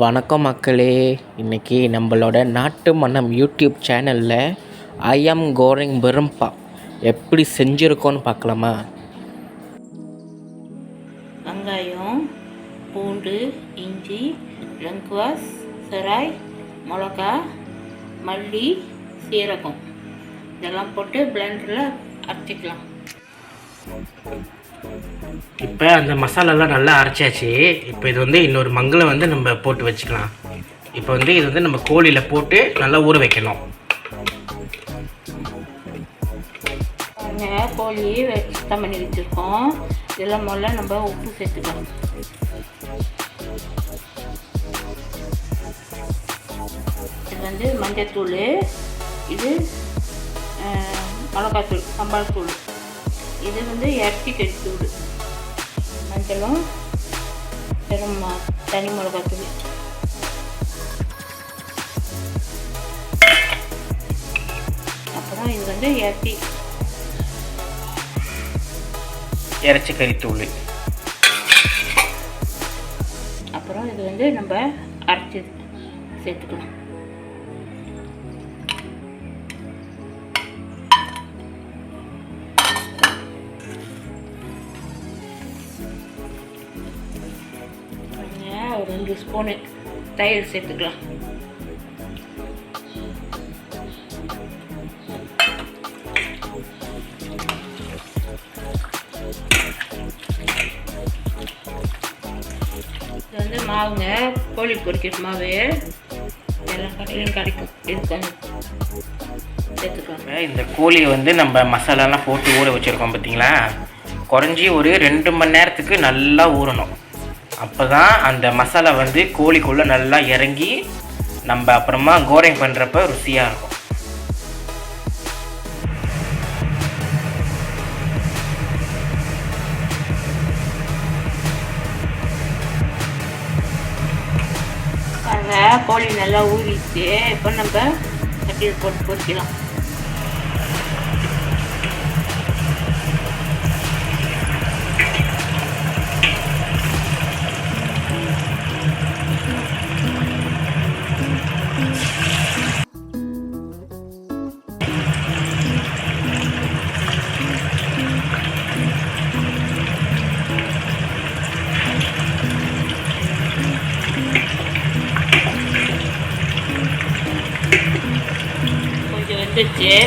வணக்கம் மக்களே, இன்றைக்கி நம்மளோட நாட்டு மன்னம் யூடியூப் சேனலில் ஐயம் கோரிங் பெரும்பா எப்படி செஞ்சுருக்கோன்னு பார்க்கலாமா? வெங்காயம், பூண்டு, இஞ்சி, லங்குவாஸ், செராய், மிளகா, மல்லி, சீரகம் இதெல்லாம் போட்டு பிளெண்டரில் அரைச்சிக்கலாம். இப்போ அந்த மசாலாலாம் நல்லா அரைச்சாச்சு. இப்போ இது இன்னொரு மங்கில் நம்ம போட்டு வச்சுக்கலாம். இப்போ இது நம்ம கோழியில் போட்டு நல்லா ஊற வைக்கணும். கோழி சுத்தம் பண்ணி வச்சுருக்கோம். இதெல்லாம் முதல்ல நம்ம உப்பு சேர்த்துக்கலாம். இது மஞ்சத்தூள், இது மிளகாத்தூள், சாம்பார் தூள், இது இறச்சி கறித்தூள், மஞ்சளும் தனி மிளகாத்தூள், அப்புறம் இது இறச்சி கறித்தூள், அப்புறம் இது நம்ம அரைச்சி சேர்த்துக்கலாம். ஒரு 2 ஸ்பூனு தயிர் சேர்த்துக்கலாம். இது மாவுங்க, கோழி பொரிக்கிற மாவு எல்லா கடையிலும் கிடைக்கும். இது கொஞ்சம் சேர்த்துக்கலாம். இந்த கோழியை நம்ம மசாலாலாம் போட்டு ஊற வச்சுருக்கோம் பார்த்தீங்களா? குறைஞ்சி ஒரு 2 மணி நேரத்துக்கு நல்லா ஊறணும். அப்போ தான் அந்த மசாலா கோழிக்குள்ளே நல்லா இறங்கி நம்ம அப்புறமா கோரிங் பண்ணுறப்ப ருசியாக இருக்கும். கோழி நல்லா ஊறிச்சு. இப்போ நம்ம சட்டியில் போட்டு பொரிக்கலாம்.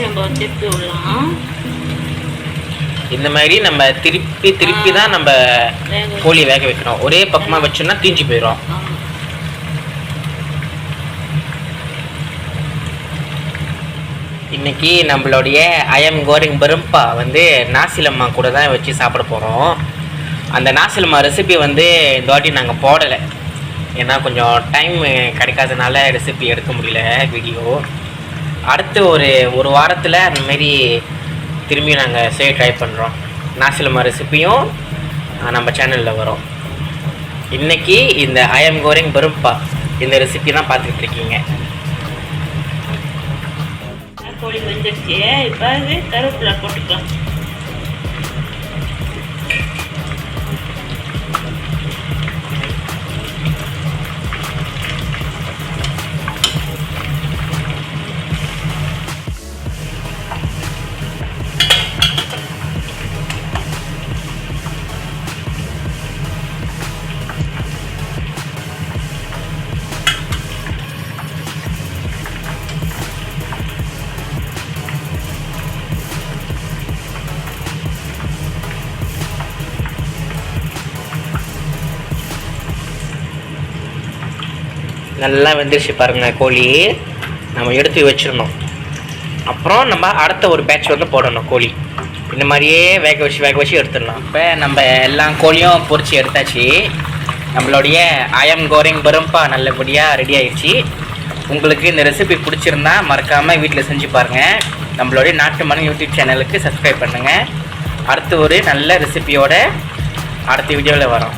நம்ம திருப்பி விடலாம். இந்த மாதிரி நம்ம திருப்பி தான் நம்ம கோழி வேக வைக்கணும். ஒரே பக்கமாக வச்சோம்னா தீஞ்சு போயிடும். இன்னைக்கு நம்மளுடைய ஐயம் கோரிங் பெரும்பா நாசிலம்மா கூட தான் வச்சு சாப்பிட போகிறோம். அந்த நாசிலம்மா ரெசிபி இந்த வாட்டி நாங்கள் போடலை. ஏன்னா கொஞ்சம் டைம் கிடைக்காதனால ரெசிபி எடுக்க முடியல வீடியோ. அடுத்து ஒரு வாரத்தில் அந்தமாரி திரும்பியும் நாங்கள் செய்ய ட்ரை பண்ணுறோம். நாசிலம்மா ரெசிப்பியும் நம்ம சேனலில் வரும். இன்றைக்கி இந்த ஐயம் கோரிங் பெரும்பா இந்த ரெசிபி தான் பார்த்துக்கிட்டு இருக்கீங்க. கோழி வெந்துடுச்சு. இப்போ கருவேப்பிலை போட்டுக்கலாம். நல்லா வெந்துருச்சு பாருங்கள் கோழி. நம்ம எடுத்து வச்சிடணும். அப்புறம் நம்ம அடுத்த ஒரு பேட்ச் போடணும் கோழி. இந்த மாதிரியே வேக வச்சு எடுத்துடலாம். இப்போ நம்ம எல்லா கோழியும் பொரிச்சு எடுத்தாச்சு. நம்மளுடைய ஐயம் கோரிங் பெரும்பா நல்லபடியாக ரெடி ஆகிடுச்சு. உங்களுக்கு இந்த ரெசிபி பிடிச்சிருந்தா மறக்காமல் வீட்டில் செஞ்சு பாருங்கள். நம்மளுடைய நாட்டு மன்னம் யூடியூப் சேனலுக்கு சப்ஸ்கிரைப் பண்ணுங்கள். அடுத்து ஒரு நல்ல ரெசிபியோட அடுத்த வீடியோவில் வரோம்.